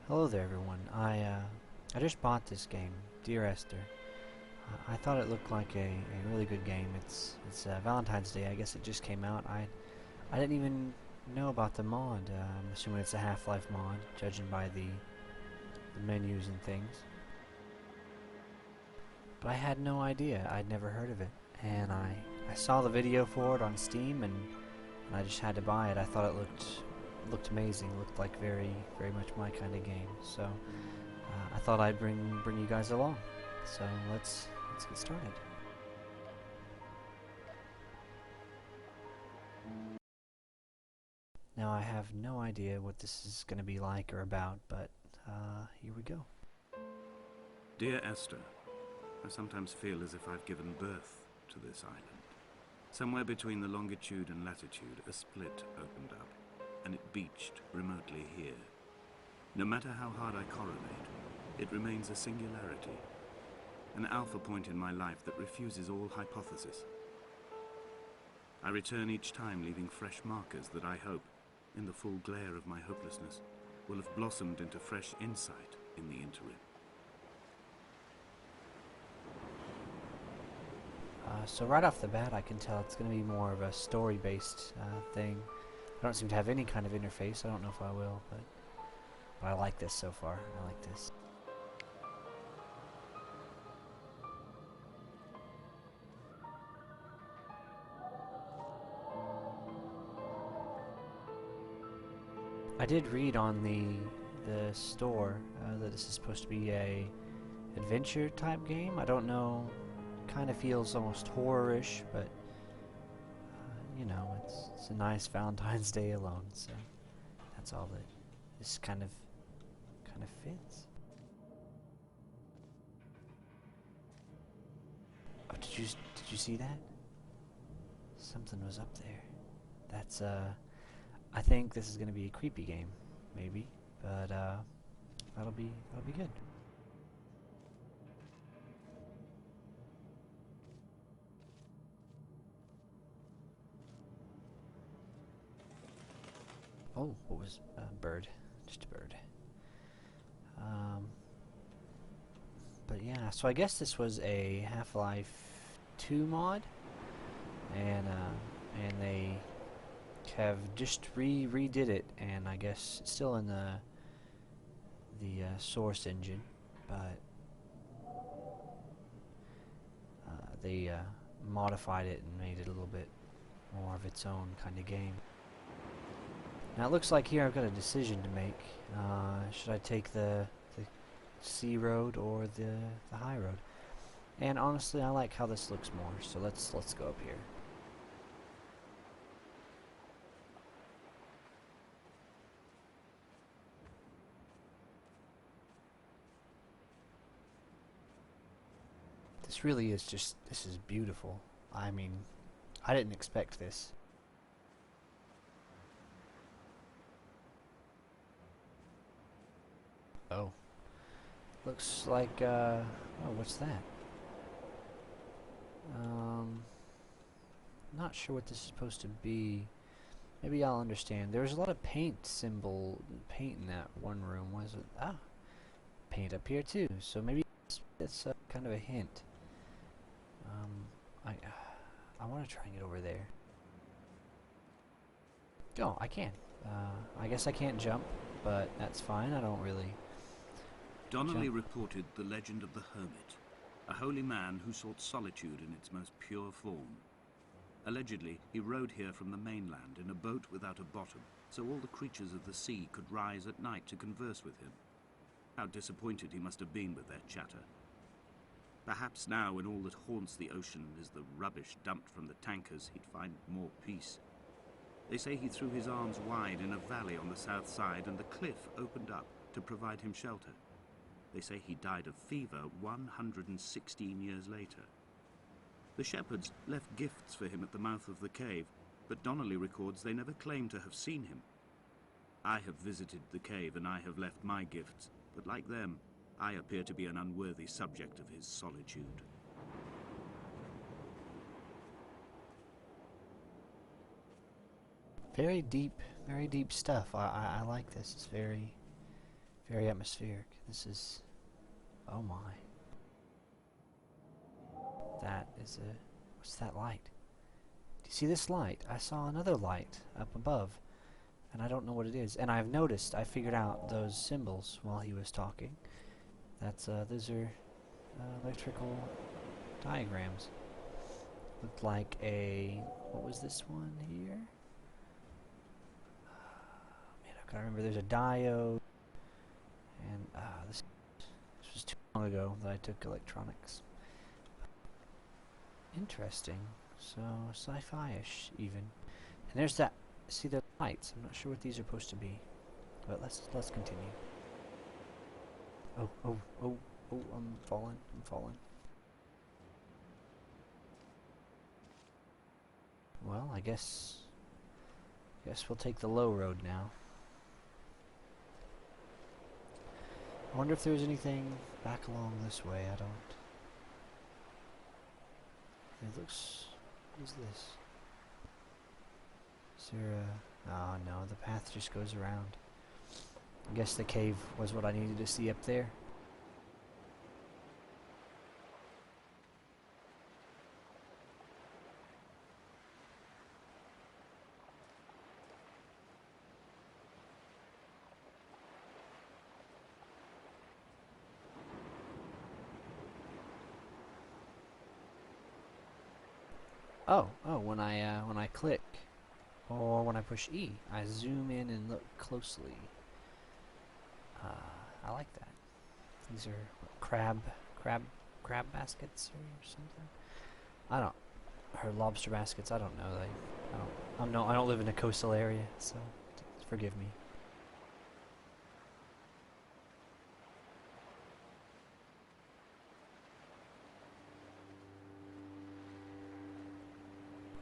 Hello there, everyone. I just bought this game, Dear Esther. I thought it looked like a really good game. It's Valentine's Day. I guess it just came out. I didn't even know about the mod. I'm assuming it's a Half-Life mod, judging by the menus and things. But I had no idea. I'd never heard of it, and I saw the video for it on Steam, and I just had to buy it. I thought it looked amazing. Looked like very much my kind of game. So I thought I'd bring you guys along. So let's get started. Now I have no idea what this is going to be like or about, but here we go. Dear Esther, I sometimes feel as if I've given birth to this island. Somewhere between the longitude and latitude, a split opened up, and it beached remotely here. No matter how hard I correlate, it remains a singularity, an alpha point in my life that refuses all hypothesis. I return each time leaving fresh markers that I hope, in the full glare of my hopelessness, will have blossomed into fresh insight in the interim. So right off the bat, I can tell it's going to be more of a story-based thing. I don't seem to have any kind of interface. I don't know if I will, but I like this so far. I like this. I did read on the store that this is supposed to be a adventure type game. I don't know. Kind of feels almost horror-ish, but you know, it's a nice Valentine's Day alone, so that's all that this kind of fits. Oh, did you see that? Something was up there. That's I think this is gonna be a creepy game, maybe, but that'll be good. Oh, what was bird? Just a bird. Um, but yeah, so I guess this was a Half-Life 2 mod, and they have just redid it, and I guess it's still in the source engine, but they modified it and made it a little bit more of its own kind of game. Now it looks like here I've got a decision to make. Should I take the sea road or the high road? And honestly, I like how this looks more. So let's go up here. This really is this is beautiful. I mean, I didn't expect this. Oh, looks like oh, what's that? Um, not sure what this is supposed to be. Maybe I'll understand. There was a lot of paint paint in that one room. Was it? Ah, paint up here too. So maybe it's kind of a hint. I I want to try and get over there. Oh, I can. I guess I can't jump, but that's fine. I don't really Donnelly jump. reported the legend of the hermit, a holy man who sought solitude in its most pure form. Allegedly, he rode here from the mainland in a boat without a bottom, so all the creatures of the sea could rise at night to converse with him. How disappointed he must have been with their chatter. Perhaps now, when all that haunts the ocean is the rubbish dumped from the tankers, he'd find more peace. They say he threw his arms wide in a valley on the south side, and the cliff opened up to provide him shelter. They say he died of fever 116 years later. The shepherds left gifts for him at the mouth of the cave, but Donnelly records they never claimed to have seen him. I have visited the cave and I have left my gifts, but like them, I appear to be an unworthy subject of his solitude. Very deep stuff. I like this. It's very Very atmospheric. This is... oh my. That is a... what's that light? Do you see this light? I saw another light up above, and I don't know what it is. And I've noticed, I figured out those symbols while he was talking. That's, those are electrical diagrams. Looked like a... what was this one here? Man, I can't remember. There's a diode, and this was too long ago that I took electronics. Interesting. So sci-fi-ish even. And there's that. See the lights. I'm not sure what these are supposed to be, but let's continue. Oh, oh, oh, oh! I'm falling. I'm falling. Well, I guess we'll take the low road now. I wonder if there's anything back along this way. I don't. It looks... what is this? Is there a... oh no, the path just goes around. I guess the cave was what I needed to see up there. Oh, when I click, or when I push E, I zoom in and look closely. I like that. These are what, crab baskets or something. I don't, or lobster baskets. I don't know. I don't live in a coastal area, so forgive me.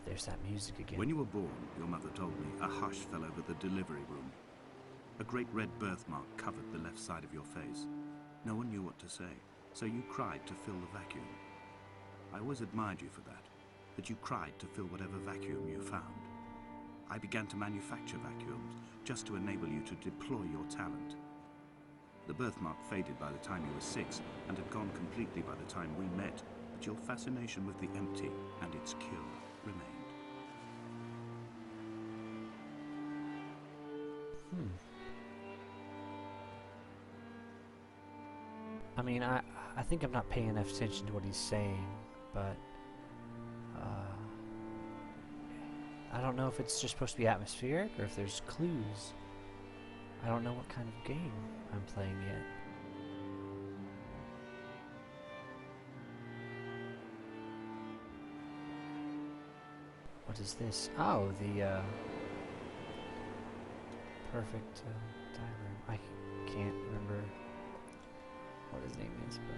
There's that music again. When you were born, your mother told me, a hush fell over the delivery room. A great red birthmark covered the left side of your face. No one knew what to say, so you cried to fill the vacuum. I always admired you for that you cried to fill whatever vacuum you found. I began to manufacture vacuums, just to enable you to deploy your talent. The birthmark faded by the time you were 6, and had gone completely by the time we met, but your fascination with the empty and its cure remained. I mean, I think I'm not paying enough attention to what he's saying, but I don't know if it's just supposed to be atmospheric or if there's clues. I don't know what kind of game I'm playing yet. What is this? Oh, the perfect diagram. I can't remember what his name is, but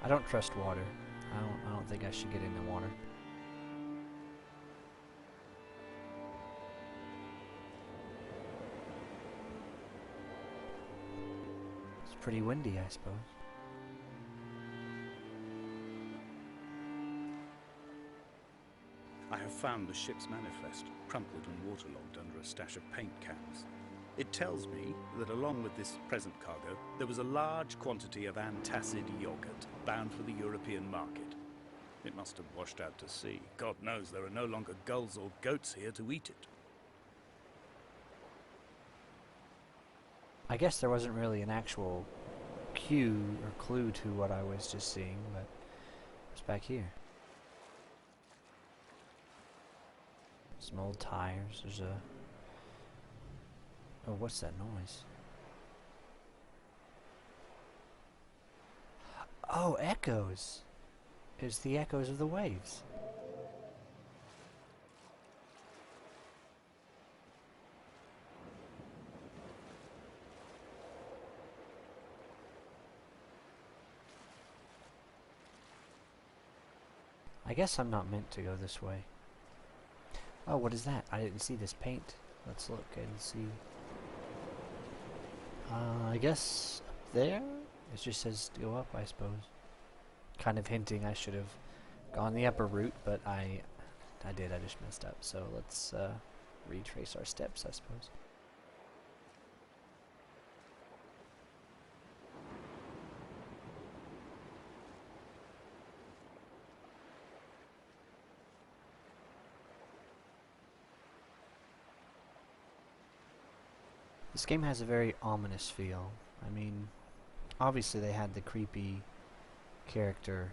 I don't trust water. I don't think I should get into water. It's pretty windy, I suppose. I have found the ship's manifest, crumpled and waterlogged under a stash of paint cans. It tells me that along with this present cargo, there was a large quantity of antacid yogurt bound for the European market. It must have washed out to sea. God knows there are no longer gulls or goats here to eat it. I guess there wasn't really an actual cue or clue to what I was just seeing, but it's back here. Some old tires. There's a... oh, what's that noise? Oh, echoes. It's the echoes of the waves. I guess I'm not meant to go this way. Oh, what is that? I didn't see this paint. Let's look and see. I guess up there? It just says to go up, I suppose. kind of hinting I should have gone the upper route, but I just messed up. So let's retrace our steps, I suppose. This game has a very ominous feel. I mean, obviously they had the creepy character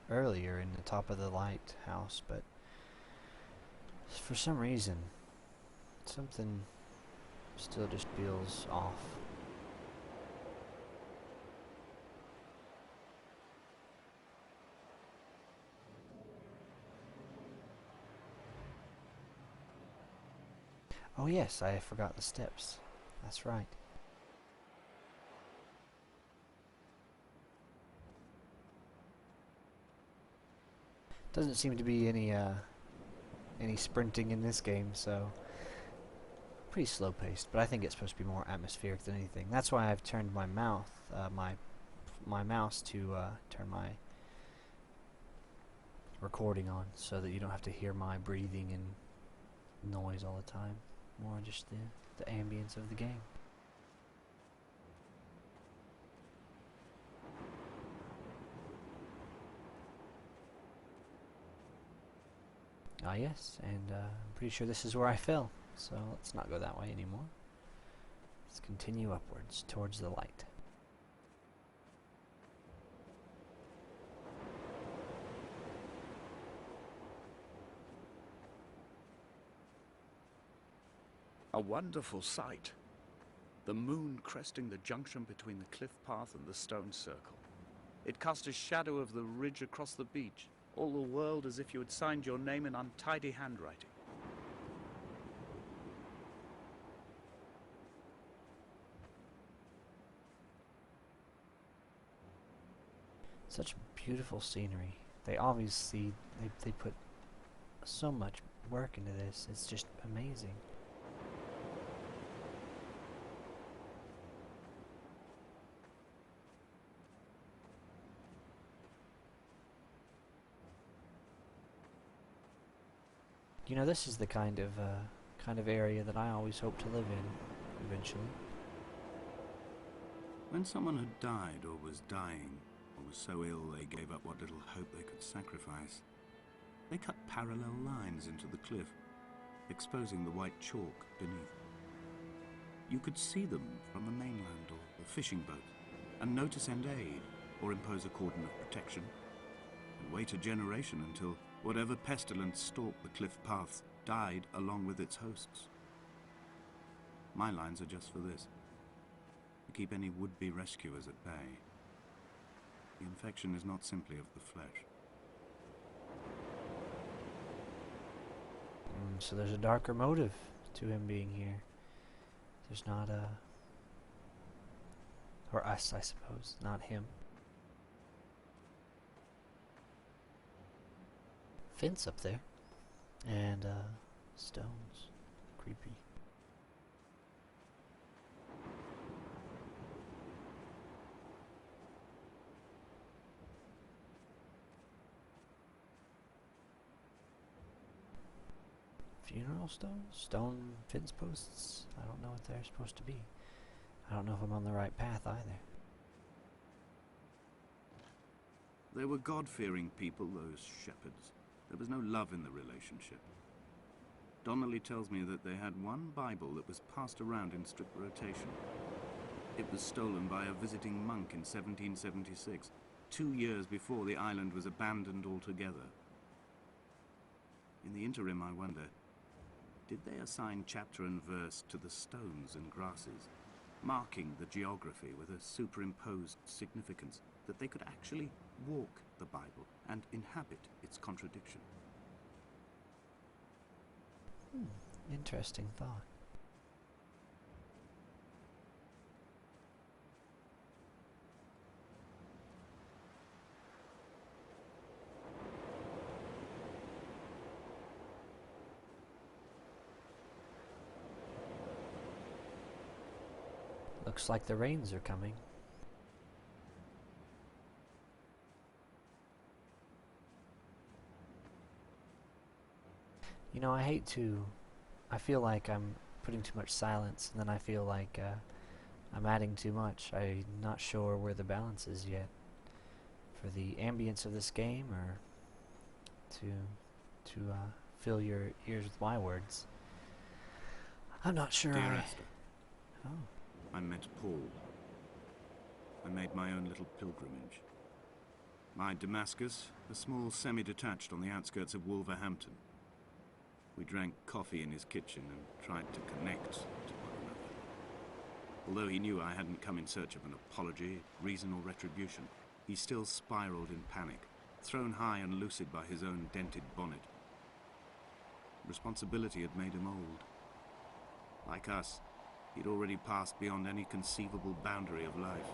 earlier in the top of the lighthouse, but for some reason, something still just feels off. Oh yes, I forgot the steps. That's right. Doesn't seem to be any sprinting in this game, so pretty slow paced. But I think it's supposed to be more atmospheric than anything. That's why I've turned my my mouse to turn my recording on, so that you don't have to hear my breathing and noise all the time. More just the ambience of the game. Ah yes, and I'm pretty sure this is where I fell, so let's not go that way anymore. Let's continue upwards, towards the light. A wonderful sight. The moon cresting the junction between the cliff path and the stone circle. It cast a shadow of the ridge across the beach, all the world as if you had signed your name in untidy handwriting. Such beautiful scenery. They obviously, they put so much work into this. It's just amazing. You know, this is the kind of area that I always hope to live in, eventually. When someone had died or was dying, or was so ill they gave up what little hope they could sacrifice, they cut parallel lines into the cliff, exposing the white chalk beneath. You could see them from the mainland or the fishing boat, and know to send aid, or impose a cordon of protection, and wait a generation until whatever pestilence stalked the cliff paths died along with its hosts. My lines are just for this, to keep any would-be rescuers at bay. The infection is not simply of the flesh. So there's a darker motive to him being here. There's not a... or us, I suppose, not him. Fence up there. And, stones. Creepy. Funeral stones? Stone fence posts? I don't know what they're supposed to be. I don't know if I'm on the right path either. They were God-fearing people, those shepherds. There was no love in the relationship. Donnelly tells me that they had one Bible that was passed around in strict rotation. It was stolen by a visiting monk in 1776, 2 years before the island was abandoned altogether. In the interim, I wonder, did they assign chapter and verse to the stones and grasses, marking the geography with a superimposed significance that they could actually walk the Bible and inhabit its contradiction? Interesting thought. Looks like the rains are coming. You know, I feel like I'm putting too much silence, and then I feel like I'm adding too much. I'm not sure where the balance is yet for the ambience of this game, or to fill your ears with my words. I'm not sure. Dear Esther, Oh, I met Paul. I made my own little pilgrimage. My Damascus, a small semi-detached on the outskirts of Wolverhampton. We drank coffee in his kitchen and tried to connect to one another. Although he knew I hadn't come in search of an apology, reason, or retribution, he still spiraled in panic, thrown high and lucid by his own dented bonnet. Responsibility had made him old. Like us, he'd already passed beyond any conceivable boundary of life.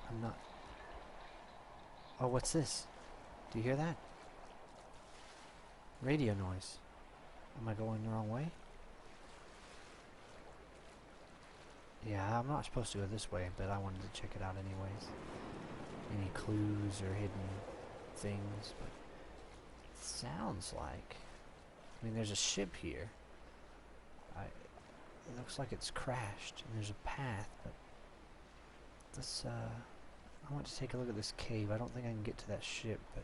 I'm not... Oh, what's this? Do you hear that? Radio noise. Am I going the wrong way? Yeah, I'm not supposed to go this way, but I wanted to check it out anyways. Any clues or hidden things, but it sounds like... I mean, there's a ship here. It looks like it's crashed, and there's a path, but... Let's, I want to take a look at this cave. I don't think I can get to that ship, but...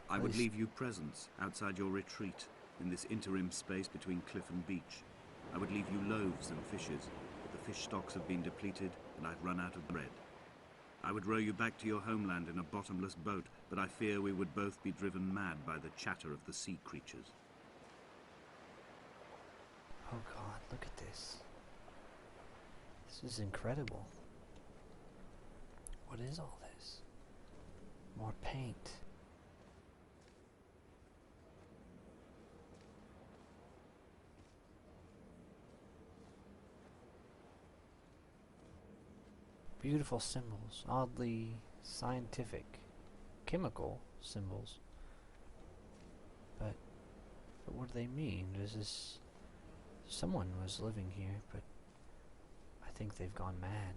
I would leave you presents outside your retreat in this interim space between cliff and beach. I would leave you loaves and fishes, but the fish stocks have been depleted and I've run out of bread. I would row you back to your homeland in a bottomless boat, but I fear we would both be driven mad by the chatter of the sea creatures. Oh God, look at this. This is incredible. What is all this? More paint. Beautiful symbols, oddly scientific, chemical symbols. But what do they mean? Someone was living here, but I think they've gone mad.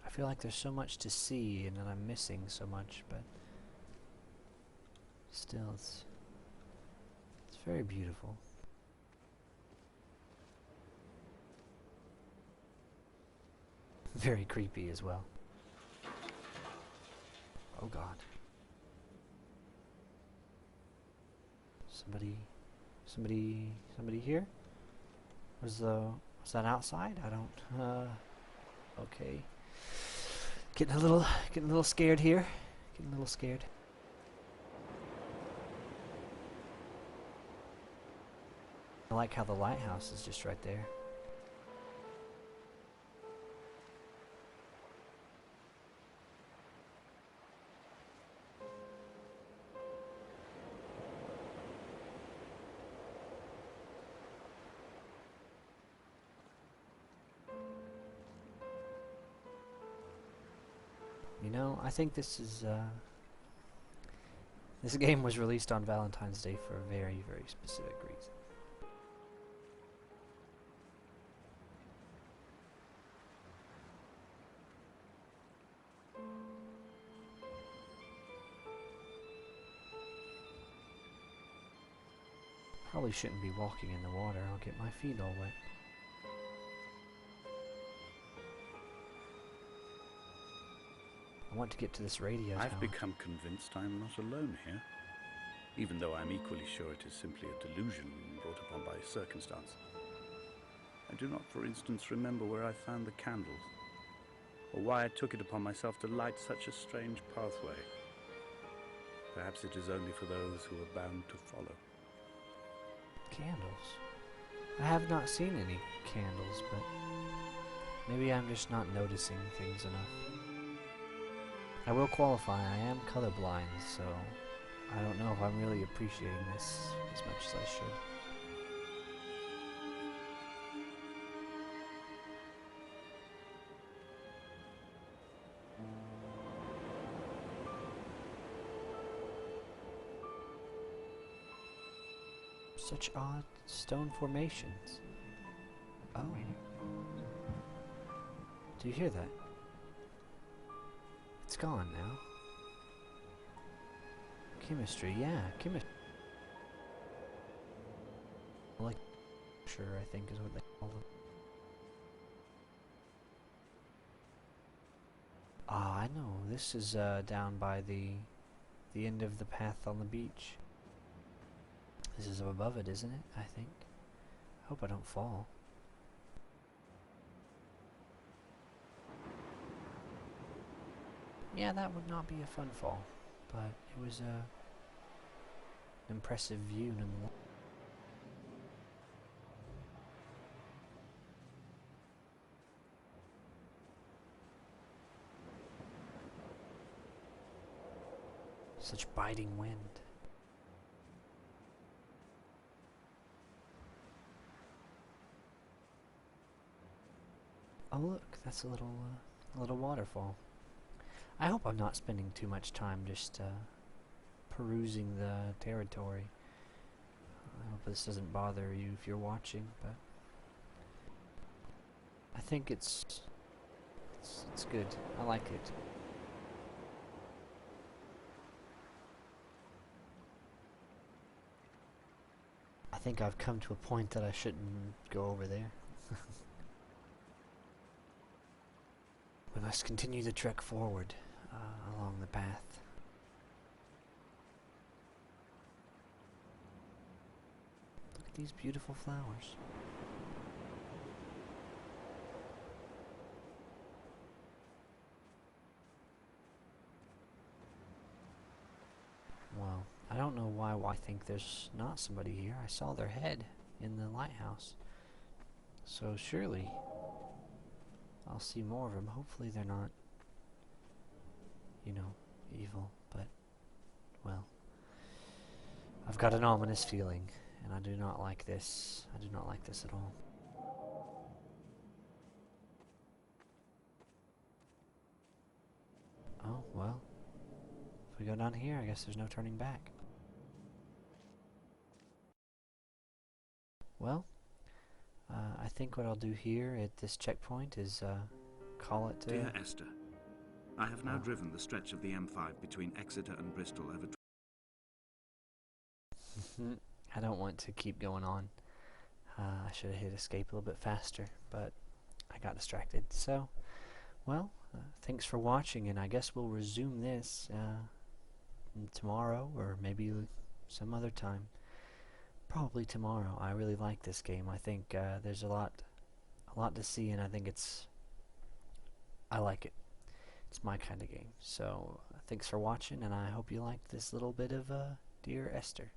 I feel like there's so much to see and that I'm missing so much, but still it's very beautiful. Very creepy as well. Oh God. Somebody here? Was that outside? I don't, okay. Getting a little scared here. Getting a little scared. I like how the lighthouse is just right there. You know, I think this game was released on Valentine's Day for a very, very specific reason. Probably shouldn't be walking in the water. I'll get my feet all wet. I want to get to this radio tower. I've become convinced I'm not alone here, even though I'm equally sure it is simply a delusion brought upon by circumstance. I do not, for instance, remember where I found the candles, or why I took it upon myself to light such a strange pathway. Perhaps it is only for those who are bound to follow. Candles? I have not seen any candles, but maybe I'm just not noticing things enough. I will qualify, I am colorblind, so I don't know if I'm really appreciating this as much as I should. Such odd stone formations. Oh. Do you hear that? It's gone now. Chemistry, yeah, chemistry. Like, sure, I think is what they call them. Ah, I know. This is down by the end of the path on the beach. This is above it, isn't it? I think. I hope I don't fall. Yeah, that would not be a fun fall, but it was an impressive view nonetheless. Such biting wind. Oh look, that's a little waterfall. I hope I'm not spending too much time just perusing the territory. I hope this doesn't bother you if you're watching, but I think it's good. I like it. I think I've come to a point that I shouldn't go over there. We must continue the trek forward along the path. Look at these beautiful flowers. Well, I don't know why I think there's not somebody here. I saw their head in the lighthouse. So surely I'll see more of them. Hopefully they're not, you know, evil, but, well, I've got an ominous feeling, and I do not like this. I do not like this at all. Oh, well, if we go down here, I guess there's no turning back. Well, I think what I'll do here at this checkpoint is call it... Dear Esther, I have now driven the stretch of the M5 between Exeter and Bristol over... I don't want to keep going on. I should have hit escape a little bit faster, but I got distracted. So, well, thanks for watching, and I guess we'll resume this tomorrow, or maybe some other time. Probably tomorrow. I really like this game. I think there's a lot to see, and I think I like it. It's my kind of game. So, thanks for watching, and I hope you liked this little bit of Dear Esther.